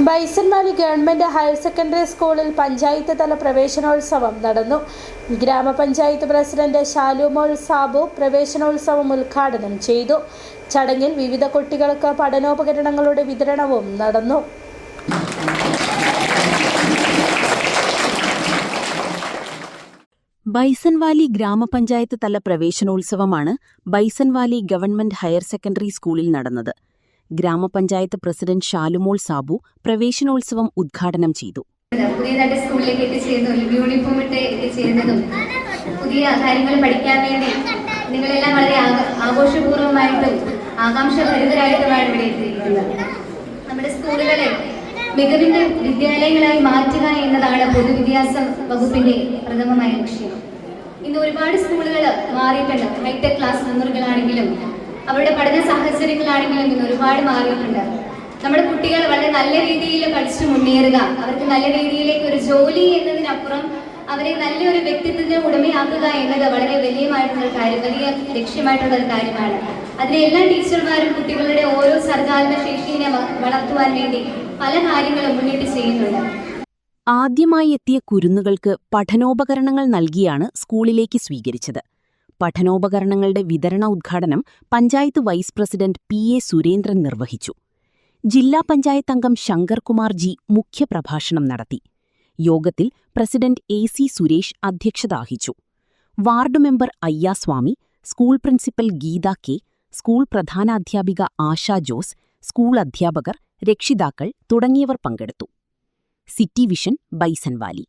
Bison Valley government higher secondary സ്കൂളിൽ പഞ്ചായത്ത് തല പ്രവേശനോത്സവം നടന്നു. ഗ്രാമപഞ്ചായത്ത് പ്രസിഡന്റ് ഷാലുമോൾ സാബു പ്രവേശനോത്സവം ഉദ്ഘാടനം ചെയ്തു. ചടങ്ങിൽ വിവിധ കുട്ടികൾക്ക് പഠനോപകരണങ്ങളുടെ വിതരണവും നടന്നു. ബൈസൺവാലി ഗ്രാമപഞ്ചായത്ത് തല പ്രവേശനോത്സവമാണ് ബൈസൺവാലി ഗവൺമെന്റ് ഹയർ സെക്കൻഡറി സ്കൂളിൽ നടന്നത്. ഗ്രാമപഞ്ചായത്ത് പ്രസിഡന്റ് ഷാലുമോൾ സാബു പ്രവേശനോത്സവം ഉദ്ഘാടനം ചെയ്തു. പുതിയതായിട്ട് സ്കൂളിലേക്ക് എത്തിച്ചേരുന്നതും യൂണിഫോം ഇട്ട് എത്തിച്ചേരുന്നതും പുതിയ കാര്യങ്ങൾ പഠിക്കാൻ വേണ്ടി നിങ്ങളെല്ലാം വളരെ ആഘോഷപൂർവ്വമായിട്ടും ആകാംക്ഷഭരിതരായിട്ടുമാണ് ഇവിടെ എത്തിയിരിക്കുന്നത്. നമ്മുടെ സ്കൂളുകളെ മികവിന്റെ വിദ്യാലയങ്ങളായി മാറ്റുക എന്നതാണ് പൊതുവിദ്യാഭ്യാസ വകുപ്പിന്റെ പ്രഥമമായ ലക്ഷ്യം. ഇന്ന് ഒരുപാട് സ്കൂളുകൾ മാറിയിട്ടുണ്ട്. ഹൈടെക് ക്ലാസ് റൂമുകളാണെങ്കിലും അവരുടെ പഠന സാഹചര്യങ്ങളാണെങ്കിലും ഇന്ന് ഒരുപാട് മാറിയിട്ടുണ്ട്. നമ്മുടെ കുട്ടികൾ വളരെ നല്ല രീതിയിൽ പഠിച്ചു മുന്നേറുക, അവർക്ക് നല്ല രീതിയിലേക്ക് ഒരു ജോലി എന്നതിനപ്പുറം അവരെ നല്ലൊരു വ്യക്തിത്വത്തിന് ഉടമയാക്കുക എന്നത് വളരെ വലിയ ലക്ഷ്യമായിട്ടുള്ള ഒരു കാര്യമാണ്. അതിന് എല്ലാ ടീച്ചർമാരും കുട്ടികളുടെ ഓരോ സർഗാത്മക ശേഷിയെ വളർത്തുവാൻ വേണ്ടി പല കാര്യങ്ങളും മുന്നിട്ട് ചെയ്യുന്നുണ്ട്. ആദ്യമായി എത്തിയ കുരുന്നുകൾക്ക് പഠനോപകരണങ്ങൾ നൽകിയാണ് സ്കൂളിലേക്ക് സ്വീകരിച്ചത്. പഠനോപകരണങ്ങളുടെ വിതരണ ഉദ്ഘാടനം panchayat vice president PA Surendran നിർവഹിച്ചു. ജില്ലാ പഞ്ചായത്ത് അംഗം ശങ്കർകുമാർ ജി മുഖ്യപ്രഭാഷണം നടത്തി. യോഗത്തിൽ പ്രസിഡന്റ് AC സുരേഷ് അധ്യക്ഷത വഹിച്ചു. Ward member Ayyaswami, school principal Geetha K, school പ്രധാനാധ്യാപിക ആശാ ജോസ്, സ്കൂൾ അധ്യാപകർ, രക്ഷിതാക്കൾ തുടങ്ങിയവർ പങ്കെടുത്തു. City vision, Bison Valley.